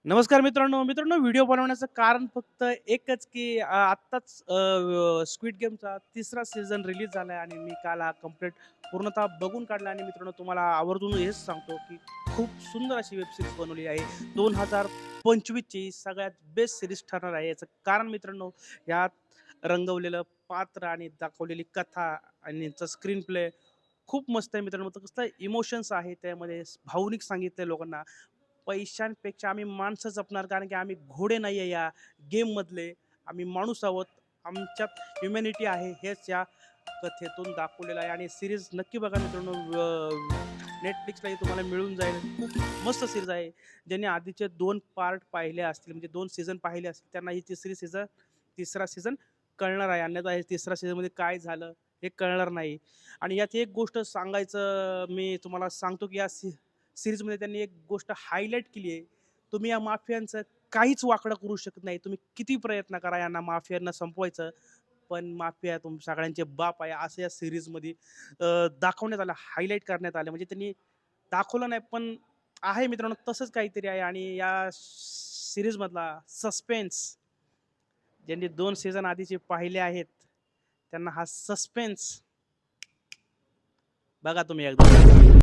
नमस्कार मित्रांनो. मित्रांनो, व्हिडिओ बनवण्याचं कारण फक्त एकच, की आत्ताच स्क्विड गेमचा तिसरा सीझन रिलीज झाला आहे आणि मी काल हा कंप्लीट पूर्णतः बघून काढला. आणि मित्रांनो, तुम्हाला आवर्जून हेच सांगतो, की खूप सुंदर अशी वेब सीरीज बनवली आहे. 2025 ची सगळ्यात बेस्ट सीरीज ठरणार आहे. याचं कारण मित्रांनो, यात रंगवलेलं पात्र आणि दाखवलेली कथा आणि यांचा स्क्रीन प्ले खूप मस्त आहे मित्रांनो. तर कसं इमोशन्स आहे त्यामध्ये, भावनिक सांगितलंय लोकांना. पैशांपेक्षा आम्ही माणसं जपणार, कारण की आम्ही घोडे नाही आहे या गेममधले. आम्ही माणूस आहोत. आमच्यात ह्युमॅनिटी आहे, हेच या कथेतून दाखवलेलं आहे. आणि सीरीज नक्की बघा मित्रांनो. Netflixलाही तुम्हाला मिळून जाईल. खूप मस्त सीरीज आहे. ज्यांनी आधीचे 2 पार्ट पाहिले असतील, म्हणजे 2 सीझन पाहिले असतील, त्यांना ही तिसरा सीझन कळणार आहे. अन्यथा हे तिसऱ्या सीझनमध्ये काय झालं हे कळणार नाही. आणि यात एक गोष्ट सांगायचं मी तुम्हाला सांगतो, की या सीरीजमध्ये त्यांनी एक गोष्ट हायलाइट केली आहे. तुम्ही या माफियांचं काहीच वाकडं करू शकत नाही. तुम्ही किती प्रयत्न करा यांना माफियांना संपवायचं, पण माफिया सगळ्यांचे बाप आहे, असं या सीरीजमध्ये दाखवण्यात आलं, हायलाइट करण्यात आलं. म्हणजे त्यांनी दाखवलं नाही, पण आहे मित्रांनो, तसंच काहीतरी आहे. आणि या सीरीजमधला सस्पेन्स, ज्यांनी 2 सीझन आधीचे पाहिले आहेत, त्यांना हा सस्पेन्स बघा तुम्ही एकदा.